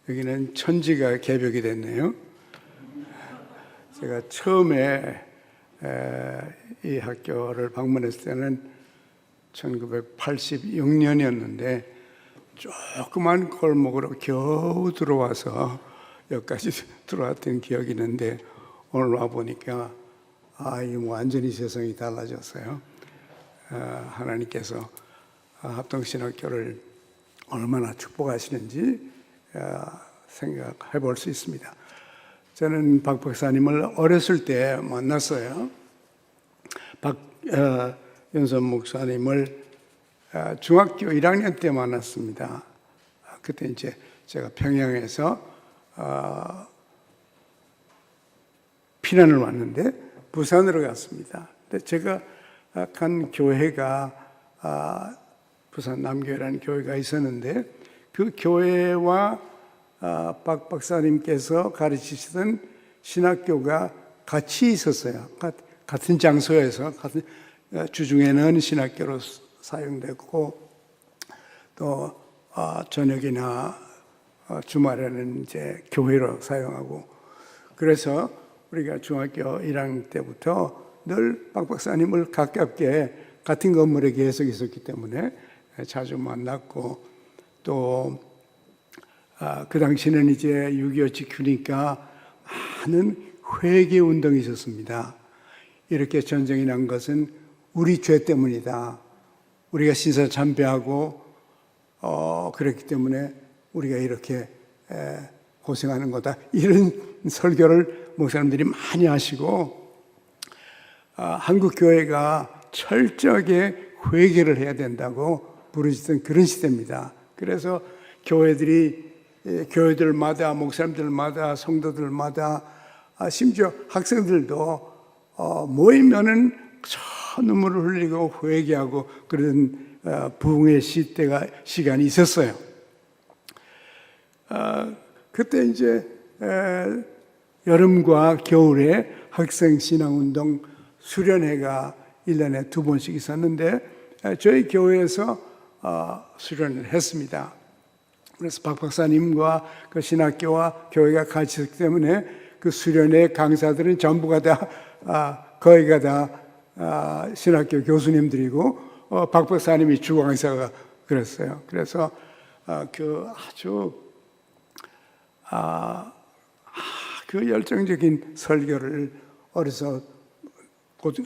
여기는 천지가 개벽이 됐네요. 제가 처음에 이 학교를 방문했을 때는 1986년이었는데 조그만 골목으로 겨우 들어와서 여기까지 들어왔던 기억이 있는데 오늘 와보니까 이거 완전히 세상이 달라졌어요. 하나님께서 합동신학교를 얼마나 축복하시는지 생각해 볼 수 있습니다. 저는 박 박사님을 어렸을 때 만났어요. 박연선 목사님을 중학교 1학년 때 만났습니다. 그때 이제 제가 평양에서 피난을 왔는데 부산으로 갔습니다. 근데 제가 간 교회가 부산 남교회라는 교회가 있었는데 그 교회와 박 박사님께서 가르치시던 신학교가 같이 있었어요. 같은 장소에서 같은 주중에는 신학교로 사용되고 또 저녁이나 주말에는 이제 교회로 사용하고 그래서 우리가 중학교 1학년 때부터 늘 박 박사님을 가깝게 같은 건물에 계속 있었기 때문에 자주 만났고 또 그 당시는 이제 6.25 직후니까 많은 회개 운동이 있었습니다. 이렇게 전쟁이 난 것은 우리 죄 때문이다. 우리가 신사 참배하고 그랬기 때문에 우리가 이렇게 고생하는 거다. 이런 설교를 목사님들이 많이 하시고 한국 교회가 철저하게 회개를 해야 된다고 부르시던 그런 시대입니다. 그래서 교회들마다 목사님들마다 성도들마다 심지어 학생들도 모이면은 눈물을 흘리고 회개하고 그런 부흥의 시간이 있었어요. 그때 이제 여름과 겨울에 학생 신앙운동 수련회가 1년에 2번씩 있었는데 저희 교회에서 수련을 했습니다. 그래서 박 박사님과 그 신학교와 교회가 같이 있기 때문에 그 수련회 강사들은 전부가 다 거의가 다 신학교 교수님들이고 박 박사님이 주강사가 그랬어요. 그래서 그 아주 그 열정적인 설교를 어려서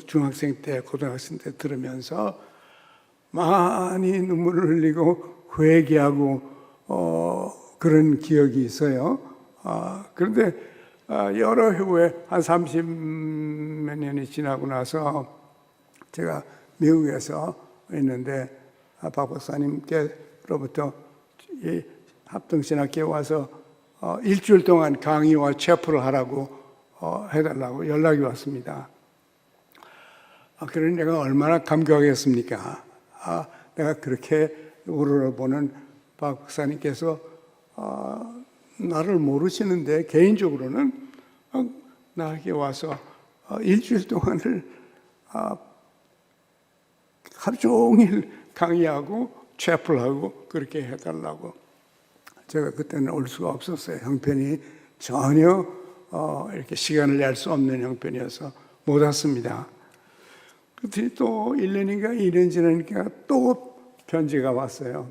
중학생 때 고등학생 때 들으면서 많이 눈물을 흘리고 회개하고 그런 기억이 있어요. 그런데 여러 후에 한 30몇 년이 지나고 나서 제가 미국에서 있는데 박 박사님께로부터 이 합동신학교에 와서 일주일 동안 강의와 체프를 하라고 해달라고 연락이 왔습니다. 그러니 내가 얼마나 감격하겠습니까? 내가 그렇게 우러러보는 박 박사님께서 나를 모르시는데 개인적으로는 나에게 와서 일주일 동안을 하루 종일 강의하고 체플하고 그렇게 해달라고. 제가 그때는 올 수가 없었어요. 형편이 전혀 이렇게 시간을 낼 수 없는 형편이어서 못 왔습니다. 그때 또 1년인가 2년 지나니까 또 편지가 왔어요.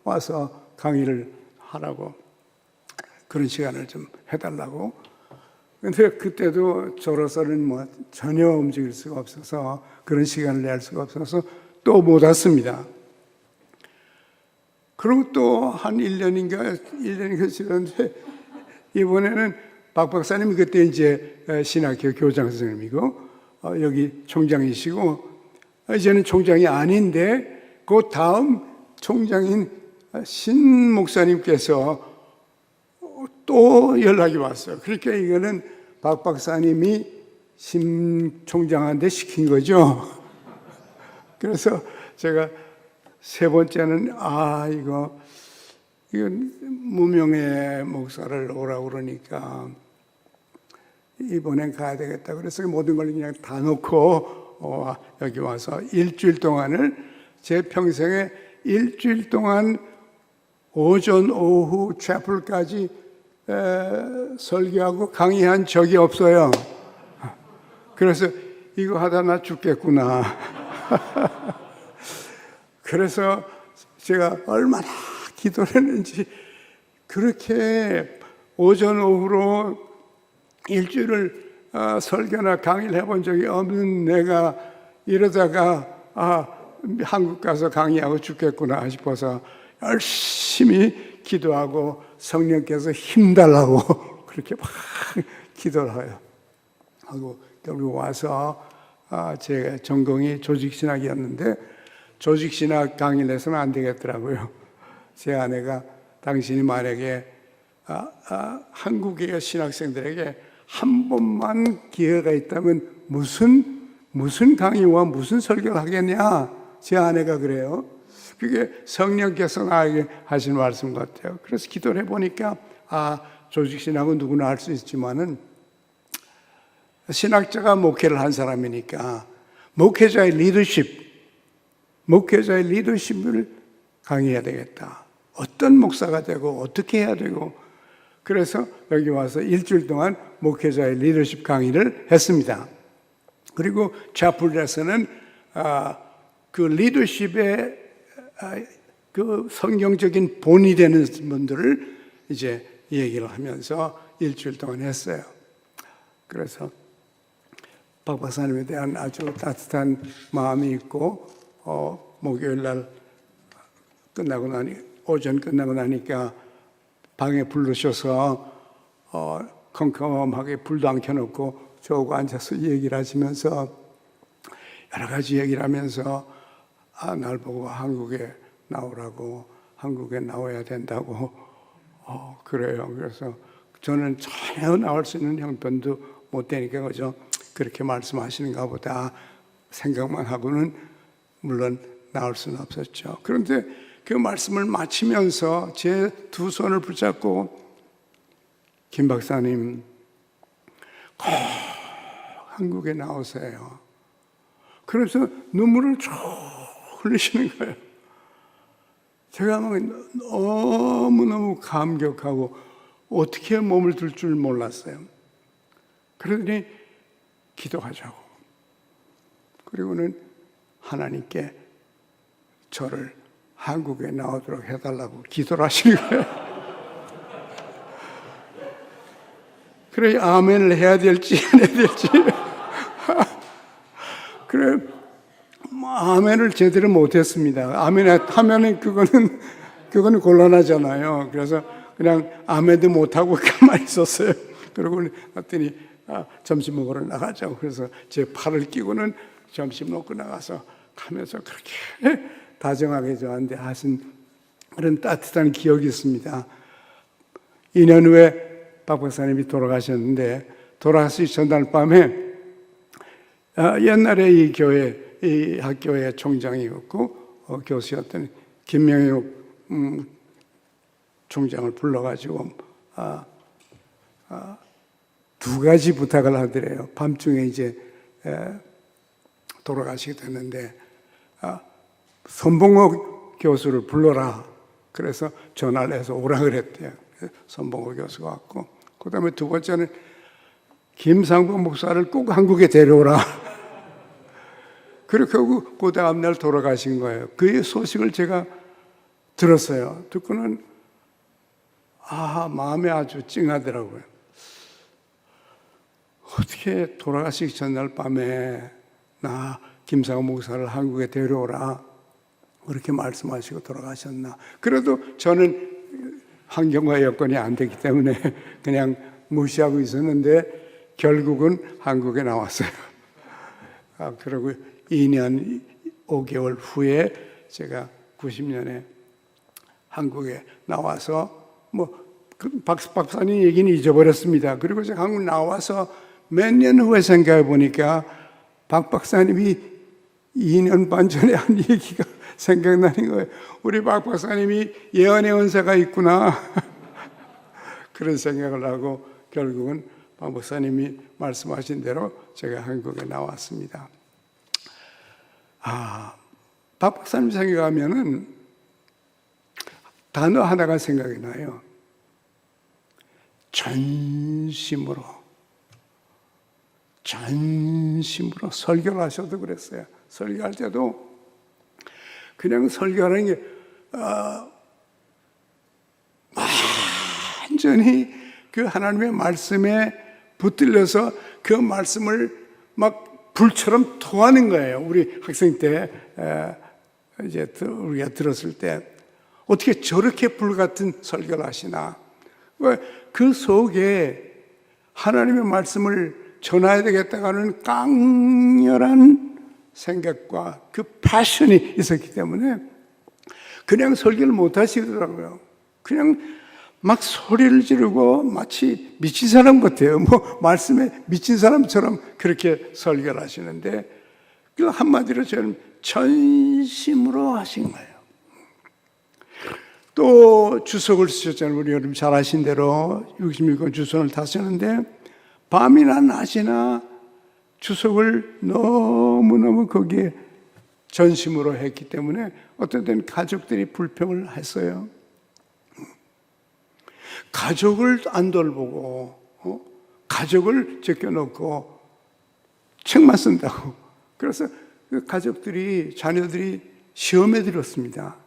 와서 강의를 하라고 그런 시간을 좀 해달라고. 근데 그때도 저로서는 전혀 움직일 수가 없어서 그런 시간을 낼 수가 없어서 또 못 왔습니다. 그리고 또 한 1년인가 지났는데 이번에는 박 박사님이 그때 이제 신학교 교장 선생님이고 여기 총장이시고 이제는 총장이 아닌데 그 다음 총장인 신 목사님께서 또 연락이 왔어요. 그러니까 이거는 박 박사님이 신 총장한테 시킨 거죠. 그래서 제가 세 번째는 이거 무명의 목사를 오라고 그러니까 이번엔 가야 되겠다. 그래서 모든 걸 그냥 다 놓고 여기 와서 일주일 동안을 제 평생에 일주일 동안 오전, 오후, 채플까지 설교하고 강의한 적이 없어요. 그래서 이거 하다 나 죽겠구나. 그래서 제가 얼마나 기도를 했는지, 그렇게 오전, 오후로 일주일을 설교나 강의를 해본 적이 없는 내가 이러다가 한국 가서 강의하고 죽겠구나 싶어서 열심히 기도하고 성령께서 힘달라고 그렇게 막 기도를 해요. 하고 결국 와서 제 전공이 조직신학이었는데 조직신학 강의를 해서는 안 되겠더라고요. 제 아내가 당신이 만약에 한국의 신학생들에게 한 번만 기회가 있다면 무슨 강의와 무슨 설교를 하겠냐? 제 아내가 그래요. 그게 성령께서 나에게 하신 말씀 같아요. 그래서 기도를 해보니까 조직신학은 누구나 할 수 있지만은 신학자가 목회를 한 사람이니까 목회자의 리더십을 강의해야 되겠다. 어떤 목사가 되고 어떻게 해야 되고, 그래서 여기 와서 일주일 동안 목회자의 리더십 강의를 했습니다. 그리고 차플에서는 그 리더십의 그 성경적인 본이 되는 분들을 이제 얘기를 하면서 일주일 동안 했어요. 그래서 박 박사님에 대한 아주 따뜻한 마음이 있고, 목요일 날 오전 끝나고 나니까 방에 부르셔서 컴컴하게 불도 안 켜놓고 저하고 앉아서 얘기를 하시면서 여러 가지 얘기를 하면서 날 보고 한국에 나오라고, 한국에 나와야 된다고 그래요. 그래서 저는 전혀 나올 수 있는 형편도 못 되니까 그죠? 그렇게 말씀하시는가 보다 생각만 하고는 물론 나올 수는 없었죠. 그런데 그 말씀을 마치면서 제 두 손을 붙잡고 김 박사님 꼭 한국에 나오세요. 그래서 눈물을 쭉 흘리시는 거예요. 제가 막 너무너무 감격하고 어떻게 몸을 들 줄 몰랐어요. 그러더니 기도하자고. 그리고는 하나님께 저를 한국에 나오도록 해달라고 기도를 하시는 거예요. 그래, 아멘을 해야 될지 안 해야 될지. 그래, 아멘을 제대로 못했습니다. 아멘 하면은 그거는 곤란하잖아요. 그래서 그냥 아멘도 못하고 가만히 있었어요. 그러고 왔더니 점심 먹으러 나가자고. 그래서 제 팔을 끼고는 점심 먹고 나가서 가면서 그렇게 다정하게 저한테 하신 그런 따뜻한 기억이 있습니다. 2년 후에 박 박사님이 돌아가셨는데, 돌아가시기 전날 밤에 옛날에 이 학교의 총장이었고 교수였던 김명육 총장을 불러가지고 두 가지 부탁을 하더래요. 밤중에 이제 돌아가시게 됐는데 선봉호 교수를 불러라. 그래서 전화를 해서 오라 그랬대요. 선봉호 교수가 왔고, 그 다음에 두 번째는 김상봉 목사를 꼭 한국에 데려오라. 그렇게 하고 그 다음날 돌아가신 거예요. 그 소식을 제가 들었어요. 듣고는 마음에 아주 찡하더라고요. 어떻게 돌아가시기 전날 밤에 나 김상봉 목사를 한국에 데려오라 그렇게 말씀하시고 돌아가셨나. 그래도 저는 환경과 여건이 안 되기 때문에 그냥 무시하고 있었는데 결국은 한국에 나왔어요. 그리고 2년 5개월 후에 제가 90년에 한국에 나와서 박사님 얘기는 잊어버렸습니다. 그리고 제가 한국 나와서 몇 년 후에 생각해 보니까 박 박사님이 2년 반 전에 한 얘기가 생각나는 거예요. 우리 박 박사님이 예언의 은사가 있구나. 그런 생각을 하고 결국은 박 박사님이 말씀하신 대로 제가 한국에 나왔습니다. 박 박사님 생각하면은 단어 하나가 생각이 나요. 전심으로 설교를 하셔도 그랬어요. 설교할 때도 그냥 설교하는 게 완전히 그 하나님의 말씀에 붙들려서 그 말씀을 막 불처럼 토하는 거예요. 우리 학생 때 이제 우리가 들었을 때 어떻게 저렇게 불같은 설교를 하시나? 왜 그 속에 하나님의 말씀을 전해야 되겠다고 하는 깡렬한 생각과 그 패션이 있었기 때문에 그냥 설교를 못 하시더라고요. 그냥 막 소리를 지르고 마치 미친 사람 같아요. 말씀에 미친 사람처럼 그렇게 설교를 하시는데 그 한마디로 저는 전심으로 하신 거예요. 또 주석을 쓰셨잖아요. 우리 여러분 잘 아신 대로 66권 주석을 다쓰는데 밤이나 낮이나 주석을 너무너무 거기에 전심으로 했기 때문에 어떤 때는 가족들이 불평을 했어요. 가족을 안 돌보고 가족을 제껴놓고 책만 쓴다고. 그래서 그 가족들이 자녀들이 시험에 들었습니다.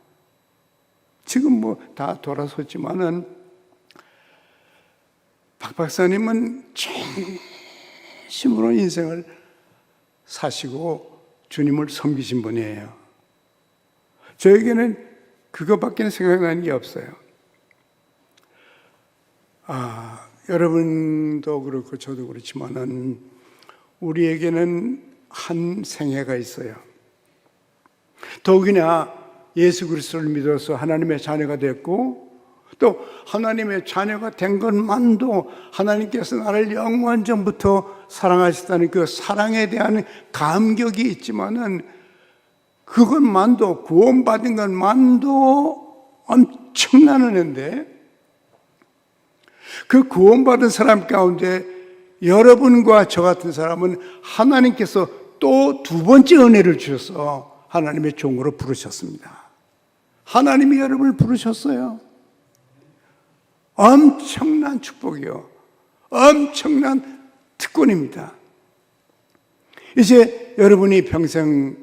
지금 다 돌아섰지만은 박 박사님은 진심으로 인생을 사시고 주님을 섬기신 분이에요. 저에게는 그것밖에 생각나는 게 없어요. 여러분도 그렇고 저도 그렇지만은 우리에게는 한 생애가 있어요. 더욱이나 예수 그리스도를 믿어서 하나님의 자녀가 됐고 또 하나님의 자녀가 된 것만도 하나님께서 나를 영원 전부터 사랑하셨다는 그 사랑에 대한 감격이 있지만은 그것만도 구원받은 것만도 엄청난 은혜인데 그 구원받은 사람 가운데 여러분과 저 같은 사람은 하나님께서 또 두 번째 은혜를 주셔서 하나님의 종으로 부르셨습니다. 하나님이 여러분을 부르셨어요. 엄청난 축복이요. 엄청난 특권입니다. 이제 여러분이 평생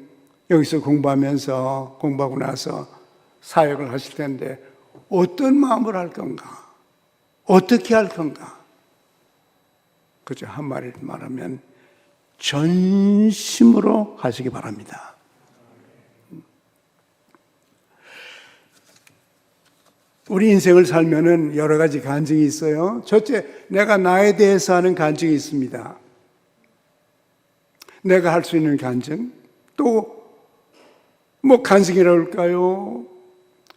여기서 공부하고 나서 사역을 하실 텐데 어떤 마음으로 할 건가? 어떻게 할 건가? 그저 한마디로 말하면 전심으로 하시기 바랍니다. 우리 인생을 살면은 여러 가지 간증이 있어요. 첫째, 내가 나에 대해서 하는 간증이 있습니다. 내가 할 수 있는 간증. 또 간증이라고 할까요?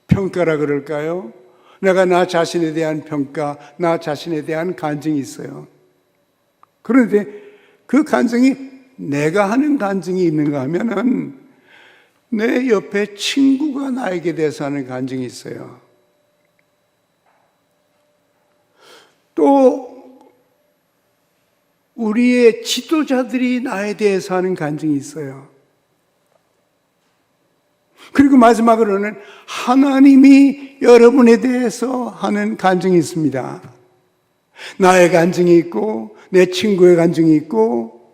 평가라 그럴까요? 내가 나 자신에 대한 평가, 나 자신에 대한 간증이 있어요. 그런데 그 간증이 내가 하는 간증이 있는가 하면은 내 옆에 친구가 나에게 대해서 하는 간증이 있어요. 또 우리의 지도자들이 나에 대해서 하는 간증이 있어요. 그리고 마지막으로는 하나님이 여러분에 대해서 하는 간증이 있습니다. 나의 간증이 있고 내 친구의 간증이 있고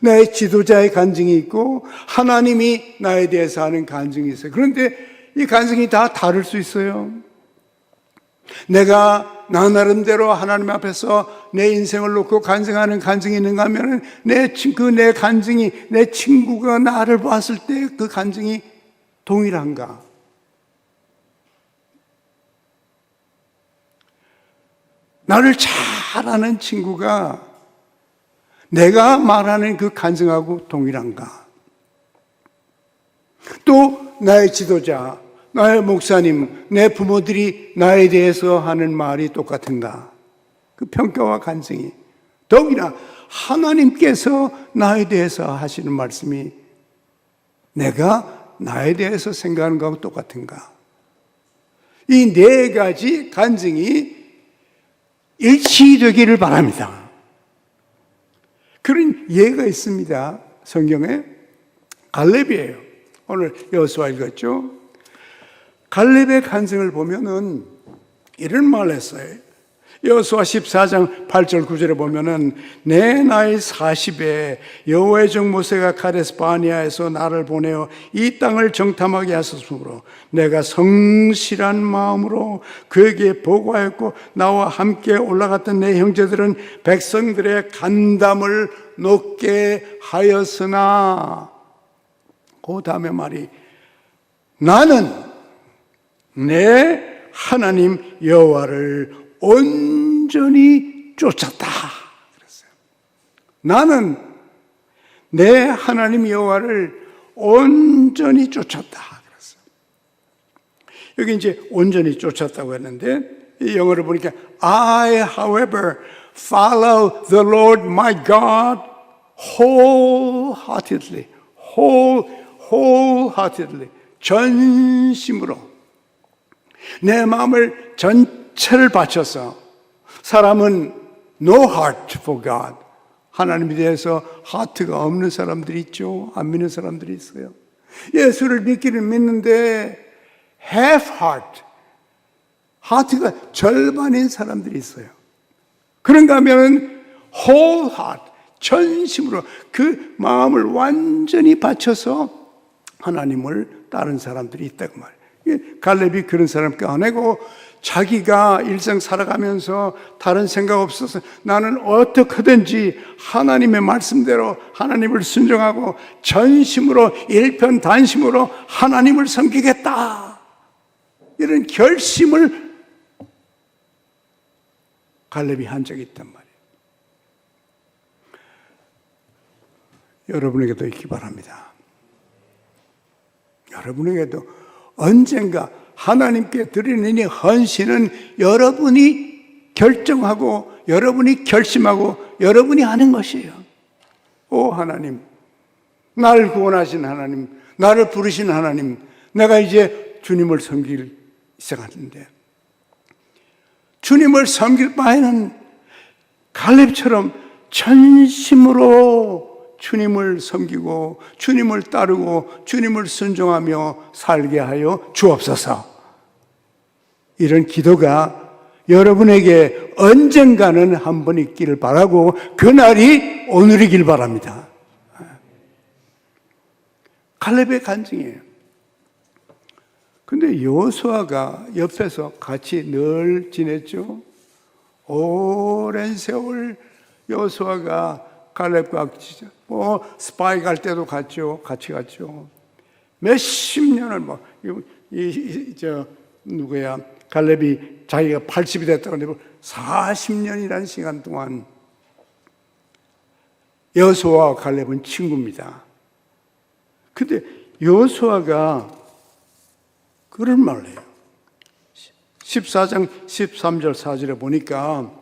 나의 지도자의 간증이 있고 하나님이 나에 대해서 하는 간증이 있어요. 그런데 이 간증이 다 다를 수 있어요. 내가 나 나름대로 하나님 앞에서 내 인생을 놓고 간증하는 간증이 있는가 하면은 내 간증이 내 친구가 나를 봤을 때 그 간증이 동일한가? 나를 잘 아는 친구가 내가 말하는 그 간증하고 동일한가? 또 나의 지도자, 나의 목사님, 내 부모들이 나에 대해서 하는 말이 똑같은가? 그 평가와 간증이. 더욱이나 하나님께서 나에 대해서 하시는 말씀이 내가 나에 대해서 생각하는 것하고 똑같은가? 이 네 가지 간증이 일치되기를 바랍니다. 그런 예가 있습니다. 성경에 갈렙이에요. 오늘 여호수아 읽었죠? 갈렙의 간증을 보면은 이런 말을 했어요. 여호수아 14장 8절 9절에 보면은 내 나이 40에 여호와의 종 모세가 카데스 바네아에서 나를 보내어 이 땅을 정탐하게 하셨으므로 내가 성실한 마음으로 그에게 보고하였고 나와 함께 올라갔던 내 형제들은 백성들의 간담을 높게 하였으나, 그 다음에 말이 나는 내 하나님 여호와를 온전히 쫓았다 그랬어요. 나는 내 하나님 여호와를 온전히 쫓았다 그랬어요. 여기 이제 온전히 쫓았다고 했는데 이 영어를 보니까 I, however, follow the Lord my God wholeheartedly, wholeheartedly, 전심으로 내 마음을 전체를 바쳐서. 사람은 no heart for God, 하나님에 대해서 하트가 없는 사람들이 있죠. 안 믿는 사람들이 있어요. 예수를 믿기는 믿는데 half heart, 하트가 절반인 사람들이 있어요. 그런가 하면 whole heart, 전심으로 그 마음을 완전히 바쳐서 하나님을 따른 사람들이 있다고 말해요. 갈렙이 그런 사람께 아니고 자기가 일생 살아가면서 다른 생각 없어서 나는 어떻게든지 하나님의 말씀대로 하나님을 순종하고 전심으로 일편단심으로 하나님을 섬기겠다, 이런 결심을 갈렙이 한 적이 있단 말이에요. 여러분에게도 있기 바랍니다. 여러분에게도 언젠가 하나님께 드리는 이 헌신은 여러분이 결정하고 여러분이 결심하고 여러분이 하는 것이에요. 오 하나님, 나를 구원하신 하나님, 나를 부르신 하나님, 내가 이제 주님을 섬길 시작하는데, 주님을 섬길 바에는 갈렙처럼 전심으로 주님을 섬기고 주님을 따르고 주님을 순종하며 살게 하여 주옵소서. 이런 기도가 여러분에게 언젠가는 한 번 있기를 바라고 그날이 오늘이길 바랍니다. 갈렙의 간증이에요. 근데 여호수아가 옆에서 같이 늘 지냈죠. 오랜 세월 여호수아가 갈렙과 스파이 갈 때도 같이 갔죠. 몇십 년을 갈렙이 자기가 80이 됐다고 하는데 40년이라는 시간 동안 여호수아와 갈렙은 친구입니다. 근데 여호수아가 그런 말을 해요. 14장 13절 4절에 보니까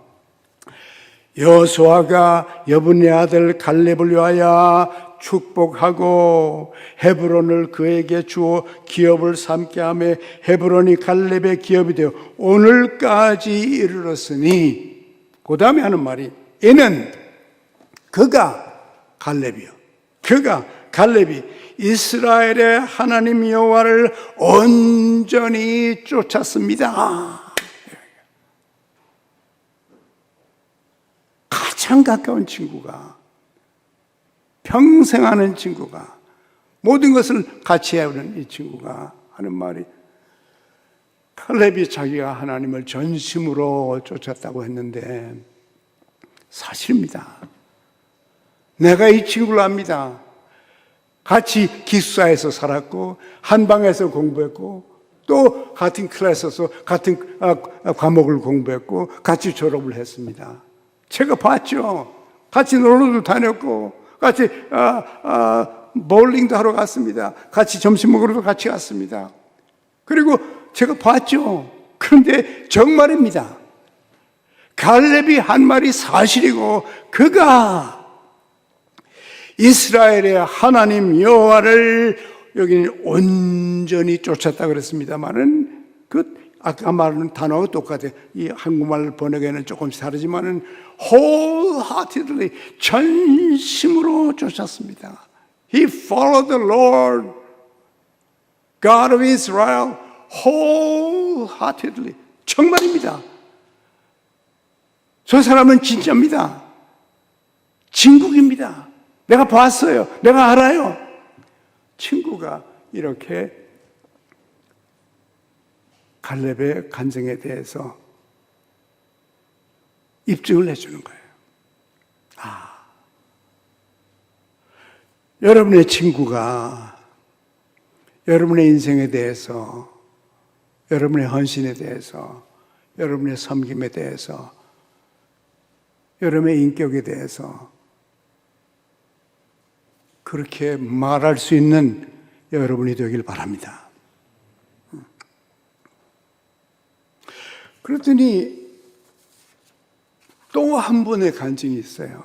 여호수아가 여분의 아들 갈렙을 위하여 축복하고 헤브론을 그에게 주어 기업을 삼게 하며 헤브론이 갈렙의 기업이 되어 오늘까지 이르렀으니, 그 다음에 하는 말이 이는 그가 갈렙이 이스라엘의 하나님 여호와를 온전히 쫓았습니다. 가장 가까운 친구가, 평생 아는 친구가, 모든 것을 같이 해오는 이 친구가 하는 말이, 갈렙이 자기가 하나님을 전심으로 쫓았다고 했는데 사실입니다. 내가 이 친구를 압니다. 같이 기숙사에서 살았고 한 방에서 공부했고 또 같은 클래스에서 같은 과목을 공부했고 같이 졸업을 했습니다. 제가 봤죠. 같이 놀러도 다녔고 같이 볼링도 하러 갔습니다. 같이 점심 먹으러도 같이 갔습니다. 그리고 제가 봤죠. 그런데 정말입니다. 갈렙이 한 말이 사실이고 그가 이스라엘의 하나님 여호와를 여기는 온전히 쫓았다 그랬습니다만은 그 아까 말하는 단어가 똑같아요. 이 한국말 번역에는 조금씩 다르지만은 wholeheartedly 전심으로 쫓았습니다. He followed the Lord God of Israel wholeheartedly, 정말입니다. 저 사람은 진짜입니다. 진국입니다. 내가 봤어요. 내가 알아요. 친구가 이렇게 갈렙의 간증에 대해서 입증을 해주는 거예요. 여러분의 친구가 여러분의 인생에 대해서, 여러분의 헌신에 대해서, 여러분의 섬김에 대해서, 여러분의 인격에 대해서 그렇게 말할 수 있는 여러분이 되길 바랍니다. 그랬더니 또 한 분의 간증이 있어요.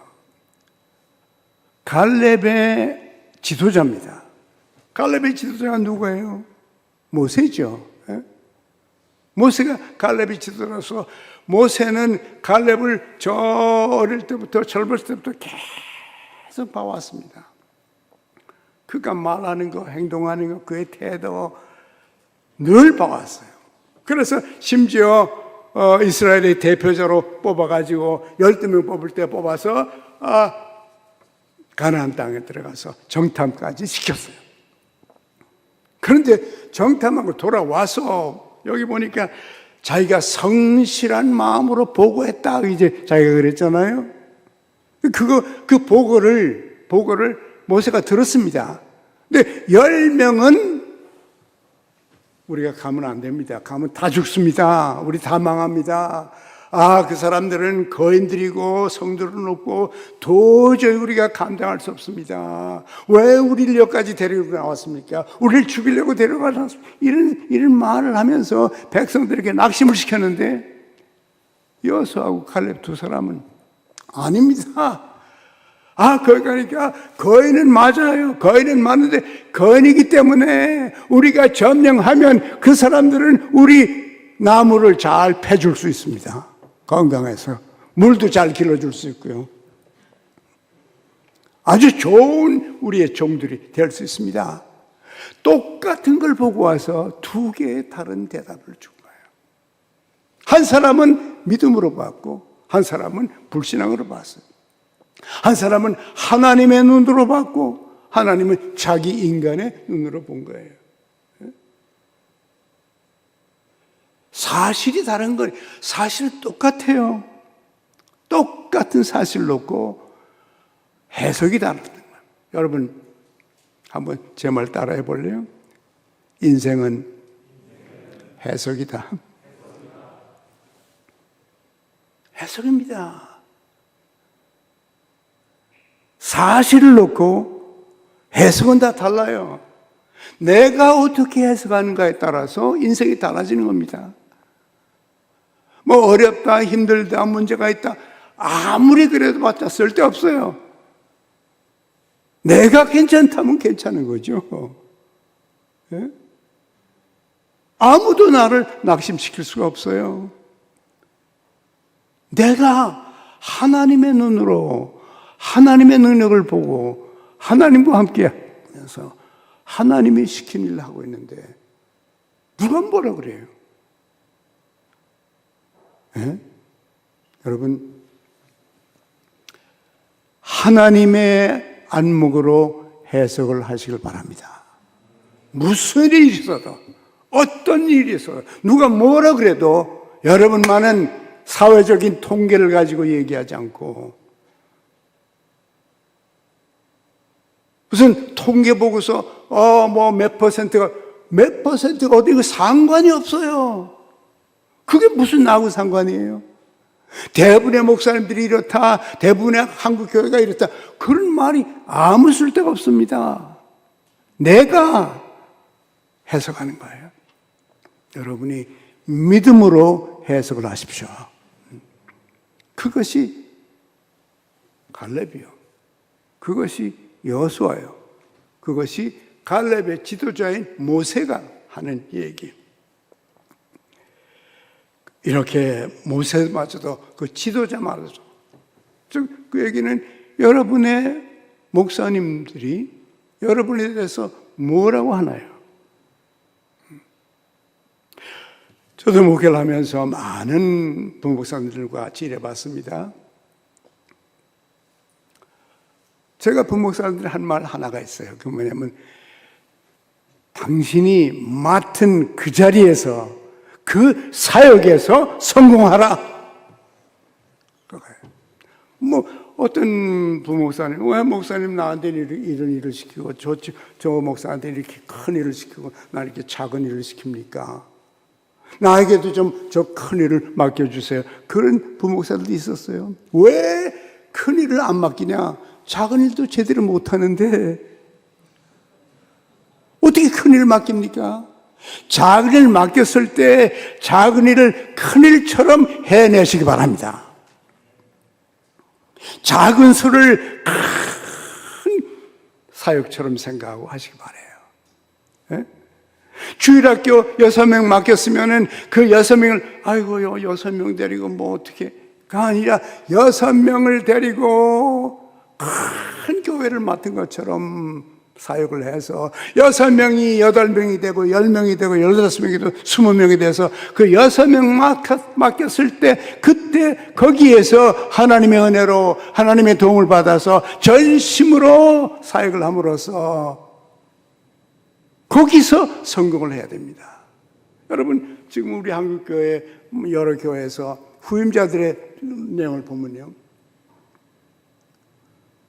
갈렙의 지도자입니다. 갈렙의 지도자가 누구예요? 모세죠. 모세가 갈렙의 지도자로서, 모세는 갈렙을 저 어릴 때부터, 젊었을 때부터 계속 봐왔습니다. 그가 말하는 거, 행동하는 거, 그의 태도 늘 봐왔어요. 그래서 심지어 이스라엘의 대표자로 뽑아가지고 12명 뽑을 때 뽑아서 가나안 땅에 들어가서 정탐까지 시켰어요. 그런데 정탐하고 돌아와서 여기 보니까 자기가 성실한 마음으로 보고했다, 이제 자기가 그랬잖아요. 그 보고를 모세가 들었습니다. 근데 10명은 우리가 가면 안 됩니다. 가면 다 죽습니다. 우리 다 망합니다. 그 사람들은 거인들이고 성들은 없고 도저히 우리가 감당할 수 없습니다. 왜 우리를 여기까지 데리고 나왔습니까? 우리를 죽이려고 데려가서 이런 말을 하면서 백성들에게 낙심을 시켰는데, 여호수아하고 갈렙 두 사람은 아닙니다. 거기 가니까 거인은 맞아요. 거인은 맞는데, 거인이기 때문에 우리가 점령하면 그 사람들은 우리 나무를 잘 패줄 수 있습니다. 건강해서 물도 잘 길러줄 수 있고요. 아주 좋은 우리의 종들이 될 수 있습니다. 똑같은 걸 보고 와서 두 개의 다른 대답을 준 거예요. 한 사람은 믿음으로 봤고 한 사람은 불신앙으로 봤어요. 한 사람은 하나님의 눈으로 봤고 하나님은 자기 인간의 눈으로 본 거예요. 사실이 다른 거예요. 사실은 똑같아요. 똑같은 사실을 놓고 해석이 다르다는 거예요. 여러분 한번 제 말 따라해 볼래요? 인생은 해석이다. 해석입니다. 사실을 놓고 해석은 다 달라요. 내가 어떻게 해석하는가에 따라서 인생이 달라지는 겁니다. 뭐 어렵다, 힘들다, 문제가 있다, 아무리 그래도 봤자 쓸데없어요. 내가 괜찮다면 괜찮은 거죠. 예? 아무도 나를 낙심시킬 수가 없어요. 내가 하나님의 눈으로 하나님의 능력을 보고 하나님과 함께 하면서 하나님이 시킨 일을 하고 있는데 누가 뭐라 그래요? 예? 여러분, 하나님의 안목으로 해석을 하시길 바랍니다. 무슨 일이 있어도, 어떤 일이 있어도, 누가 뭐라 그래도 여러분만은 사회적인 통계를 가지고 얘기하지 않고, 무슨 통계 보고서 뭐 몇 퍼센트가 어디 그 상관이 없어요. 그게 무슨 나하고 상관이에요? 대부분의 목사님들이 이렇다, 대부분의 한국 교회가 이렇다, 그런 말이 아무 쓸데가 없습니다. 내가 해석하는 거예요. 여러분이 믿음으로 해석을 하십시오. 그것이 갈렙이요, 그것이 여호수아요, 그것이 갈렙의 지도자인 모세가 하는 얘기. 이렇게 모세마저도, 그 지도자마저도, 즉 그 얘기는 여러분의 목사님들이 여러분에 대해서 뭐라고 하나요? 저도 목회를 하면서 많은 부목사님들과 지내봤습니다. 제가 부목사님들이 한 말 하나가 있어요. 그 뭐냐면, 당신이 맡은 그 자리에서, 그 사역에서 성공하라. 그거예요. 어떤 부목사님, 왜 목사님 나한테 이런 일을 시키고, 저 목사한테 이렇게 큰 일을 시키고, 나 이렇게 작은 일을 시킵니까? 나에게도 좀 저 큰 일을 맡겨주세요. 그런 부목사들도 있었어요. 왜 큰 일을 안 맡기냐? 작은 일도 제대로 못하는데 어떻게 큰 일을 맡깁니까? 작은 일을 맡겼을 때 작은 일을 큰 일처럼 해내시기 바랍니다. 작은 소를 큰 사역처럼 생각하고 하시기 바라요. 네? 주일학교 6명 맡겼으면은 그 6명을, 아이고요, 6명 데리고 뭐 어떻게가 아니라 6명을 데리고 큰 교회를 맡은 것처럼 사역을 해서 6명이 8명이 되고 10명이 되고 15명이 되고 20명이 돼서 그 6명 맡겼을 때 그때 거기에서 하나님의 은혜로 하나님의 도움을 받아서 전심으로 사역을 함으로써 거기서 성공을 해야 됩니다. 여러분, 지금 우리 한국교회 여러 교회에서 후임자들의 내용을 보면요,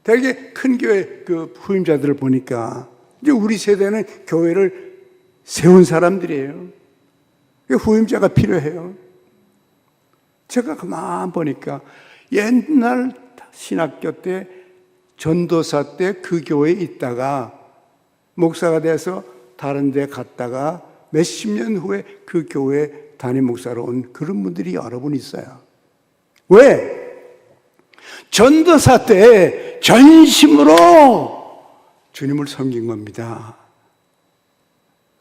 되게 큰 교회 그 후임자들을 보니까 이제 우리 세대는 교회를 세운 사람들이에요. 후임자가 필요해요. 제가 가만 보니까 옛날 신학교 때 전도사 때 그 교회에 있다가 목사가 돼서 다른 데 갔다가 몇십 년 후에 그 교회 담임 목사로 온 그런 분들이 여러 분 있어요. 왜? 전도사 때 전심으로 주님을 섬긴 겁니다.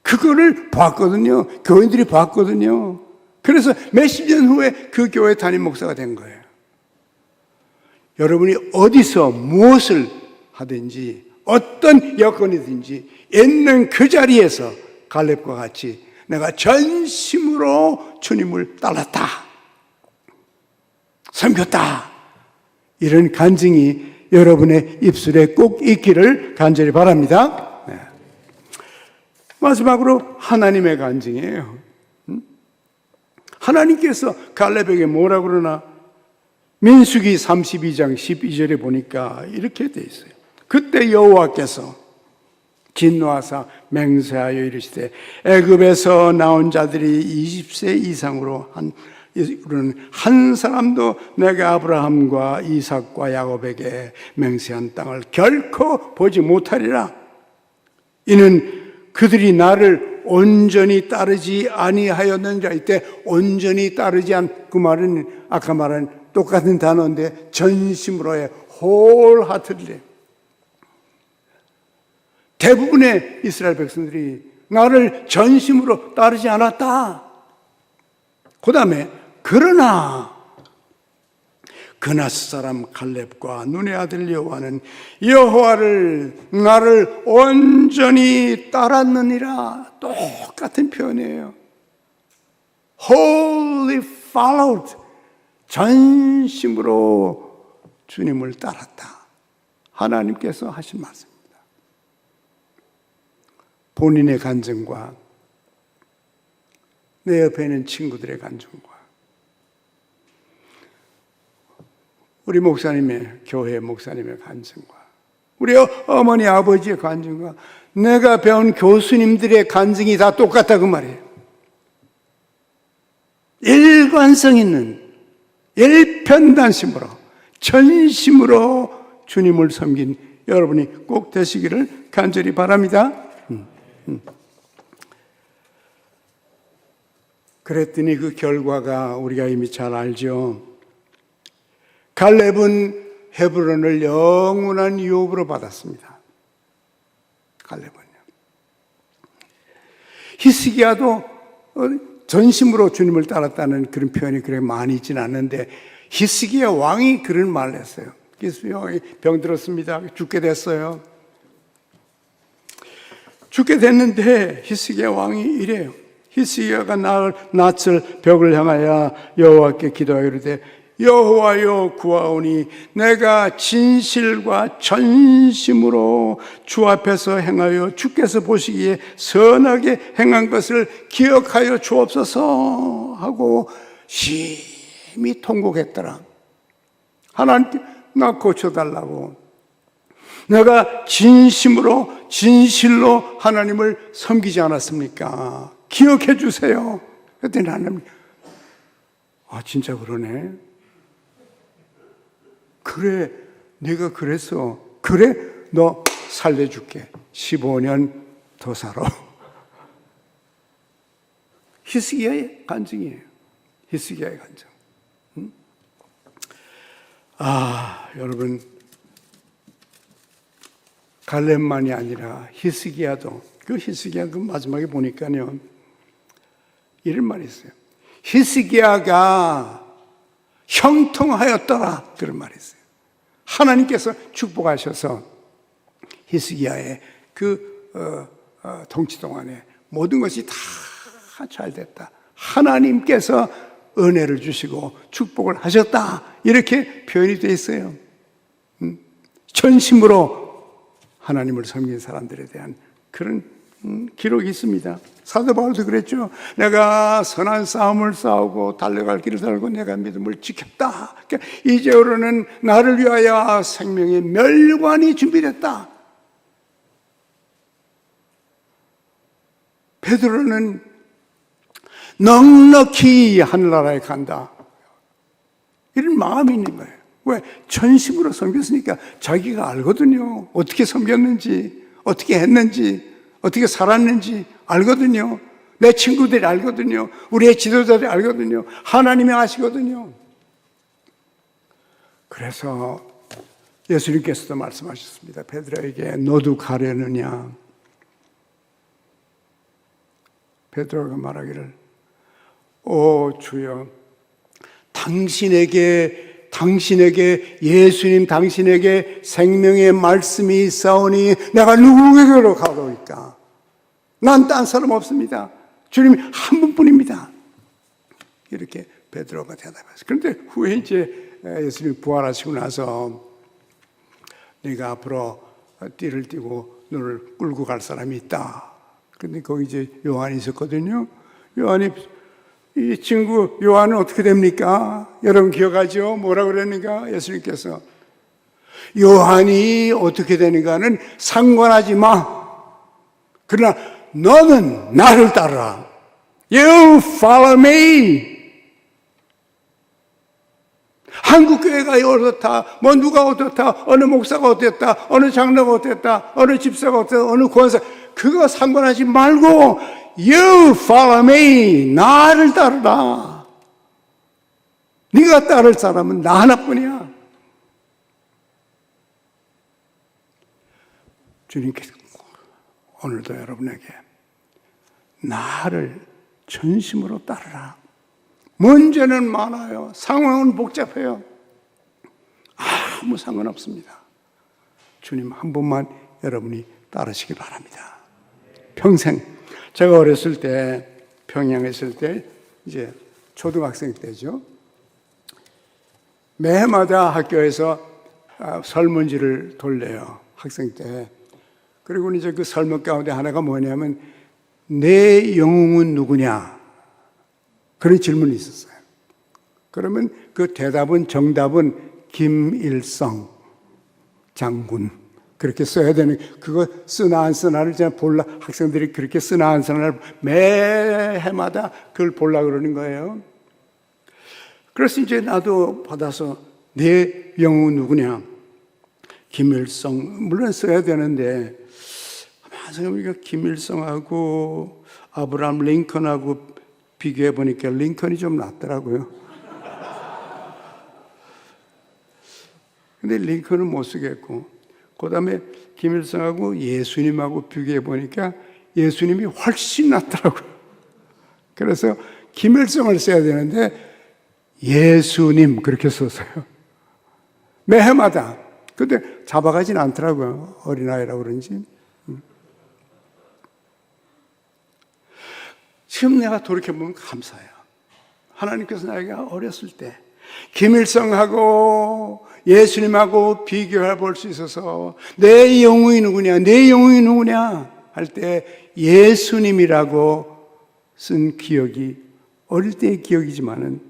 그거를 봤거든요. 교인들이 봤거든요. 그래서 몇십 년 후에 그 교회 담임 목사가 된 거예요. 여러분이 어디서 무엇을 하든지 어떤 여건이든지 있는 그 자리에서 갈렙과 같이 내가 전심으로 주님을 따랐다, 섬겼다, 이런 간증이 여러분의 입술에 꼭 있기를 간절히 바랍니다. 네. 마지막으로 하나님의 간증이에요. 하나님께서 갈렙에게 뭐라 그러나? 민수기 32장 12절에 보니까 이렇게 돼 있어요. 그때 여호와께서 진노하사 맹세하여 이르시되 애굽에서 나온 자들이 20세 이상으로 한 사람도 내가 아브라함과 이삭과 야곱에게 맹세한 땅을 결코 보지 못하리라. 이는 그들이 나를 온전히 따르지 아니하였느니라. 이때 온전히 따르지 않, 그 말은 아까 말한 똑같은 단어인데 전심으로의 wholeheartedly. 대부분의 이스라엘 백성들이 나를 전심으로 따르지 않았다. 그 다음에 그러나 그나스 사람 갈렙과 눈의 아들 여호와는 여호와를 나를 온전히 따랐느니라. 똑같은 표현이에요. wholly followed. 전심으로 주님을 따랐다. 하나님께서 하신 말씀. 본인의 간증과 내 옆에 있는 친구들의 간증과 우리 목사님의, 교회 목사님의 간증과 우리 어머니 아버지의 간증과 내가 배운 교수님들의 간증이 다 똑같다 그 말이에요. 일관성 있는 일편단심으로 전심으로 주님을 섬긴 여러분이 꼭 되시기를 간절히 바랍니다. 그랬더니 그 결과가 우리가 이미 잘 알죠. 갈렙은 헤브론을 영원한 유업으로 받았습니다. 갈렙은요. 히스기야도 전심으로 주님을 따랐다는 그런 표현이 그렇게 많이 있지는 않는데 히스기야 왕이 그런 말을 했어요. 히스기야 왕이 병들었습니다. 죽게 됐어요. 죽게 됐는데 히스기야 왕이 이래요. 히스기야가 낯을 벽을 향하여 여호와께 기도하여 이르되 여호와여 구하오니 내가 진실과 전심으로 주 앞에서 행하여 주께서 보시기에 선하게 행한 것을 기억하여 주옵소서 하고 심히 통곡했더라. 하나님께 나 고쳐달라고. 내가 진심으로 진실로 하나님을 섬기지 않았습니까? 기억해 주세요. 그랬더니 하나님, 진짜 그러네. 그래, 네가 그랬어. 그래, 너 살려줄게. 15년 더 살아. 히스기야의 간증이에요. 히스기야의 간증. 여러분, 갈렙만이 아니라 히스기야도, 그 히스기야 그 마지막에 보니까요, 이런 말이 있어요. 히스기야가 형통하였더라, 그런 말이 있어요. 하나님께서 축복하셔서 히스기야의 통치 동안에 모든 것이 다 잘 됐다. 하나님께서 은혜를 주시고 축복을 하셨다, 이렇게 표현이 되어 있어요. 전심으로 하나님을 섬긴 사람들에 대한 그런 기록이 있습니다. 사도 바울도 그랬죠. 내가 선한 싸움을 싸우고 달려갈 길을 달고 내가 믿음을 지켰다. 이제로는 나를 위하여 생명의 멸관이 준비됐다. 베드로는 넉넉히 하늘나라에 간다, 이런 마음이 있는 거예요. 왜? 전심으로 섬겼으니까 자기가 알거든요. 어떻게 섬겼는지, 어떻게 했는지, 어떻게 살았는지 알거든요. 내 친구들이 알거든요. 우리의 지도자들이 알거든요. 하나님이 아시거든요. 그래서 예수님께서도 말씀하셨습니다. 베드로에게 너도 가려느냐? 베드로가 말하기를 오 주여, 당신에게 예수님 당신에게 생명의 말씀이 있사오니 내가 누구에게로 가로이까? 난 딴 사람 없습니다. 주님 한 분뿐입니다. 이렇게 베드로가 대답했어요. 그런데 후에 이제 예수님 부활하시고 나서 네가 앞으로 띠를 띠고 너를 끌고 갈 사람이 있다. 그런데 거기 이제 요한이 있었거든요. 요한이, 이 친구 요한은 어떻게 됩니까? 여러분 기억하죠? 뭐라고 그랬는가? 예수님께서 요한이 어떻게 되는가는 상관하지 마. 그러나 너는 나를 따르라. You follow me. 한국교회가 어떻다, 뭐 누가 어떻다, 어느 목사가 어땠다, 어느 장로가 어땠다, 어느 집사가 어땠다, 어느 권사, 그거 상관하지 말고 You follow me. 나를 따르라. 네가 따를 사람은 나 하나뿐이야. 주님께서 오늘도 여러분에게 나를 전심으로 따르라. 문제는 많아요. 상황은 복잡해요. 아무 상관없습니다. 주님 한 분만 여러분이 따르시기 바랍니다. 평생. 제가 어렸을 때, 평양에 있을 때, 이제 초등학생 때죠. 매해마다 학교에서 설문지를 돌려요. 학생 때. 그리고 이제 그 설문 가운데 하나가 뭐냐면, 내 영웅은 누구냐? 그런 질문이 있었어요. 그러면 그 정답은 김일성 장군. 그렇게 써야 되는, 그거 쓰나 안 쓰나를 제가 학생들이 그렇게 쓰나 안 쓰나를 매해마다 그걸 보려고 그러는 거예요. 그래서 이제 나도 받아서 내 영웅은 누구냐? 김일성. 물론 써야 되는데, 우리가 김일성하고 아브라함 링컨하고 비교해 보니까 링컨이 좀 낫더라고요. 근데 링컨은 못 쓰겠고, 그 다음에 김일성하고 예수님하고 비교해 보니까 예수님이 훨씬 낫더라고요. 그래서 김일성을 써야 되는데 예수님 그렇게 썼어요. 매해마다. 근데 잡아가진 않더라고요. 어린아이라고 그런지. 지금 내가 돌이켜보면 감사해요. 하나님께서 나에게 어렸을 때 김일성하고 예수님하고 비교해 볼 수 있어서 내 영웅이 누구냐, 내 영웅이 누구냐 할 때 예수님이라고 쓴 기억이 어릴 때의 기억이지만은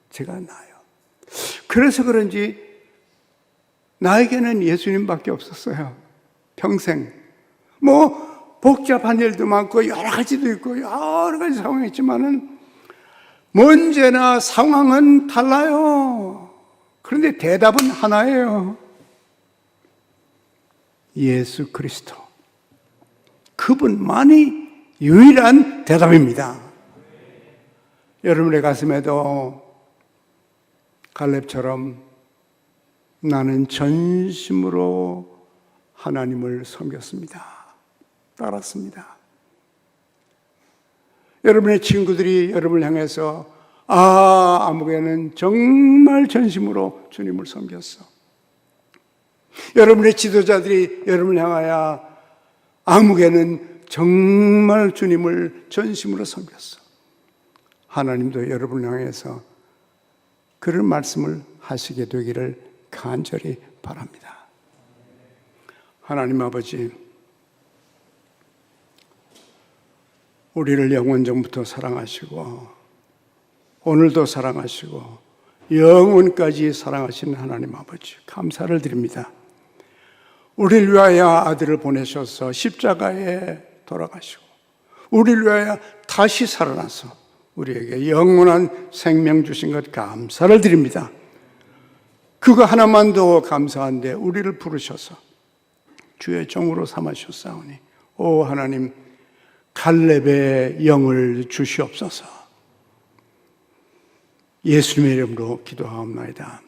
제가 나요. 그래서 그런지 나에게는 예수님밖에 없었어요. 평생. 뭐 복잡한 일도 많고 여러 가지도 있고 여러 가지 상황이 있지만은 문제나 상황은 달라요. 그런데 대답은 하나예요. 예수 그리스도. 그분만이 유일한 대답입니다. 여러분의 가슴에도 갈렙처럼 나는 전심으로 하나님을 섬겼습니다. 따랐습니다. 여러분의 친구들이 여러분을 향해서 아무개는 정말 전심으로 주님을 섬겼어. 여러분의 지도자들이 여러분을 향하여 아무개는 정말 주님을 전심으로 섬겼어. 하나님도 여러분을 향해서 그런 말씀을 하시게 되기를 간절히 바랍니다. 하나님 아버지, 우리를 영원전부터 사랑하시고 오늘도 사랑하시고 영원까지 사랑하시는 하나님 아버지, 감사를 드립니다. 우리를 위하여 아들을 보내셔서 십자가에 돌아가시고 우리를 위하여 다시 살아나서 우리에게 영원한 생명 주신 것 감사를 드립니다. 그거 하나만도 감사한데 우리를 부르셔서 주의 종으로 삼으셨사오니 오 하나님, 갈렙의 영을 주시옵소서. 예수님의 이름으로 기도하옵나이다.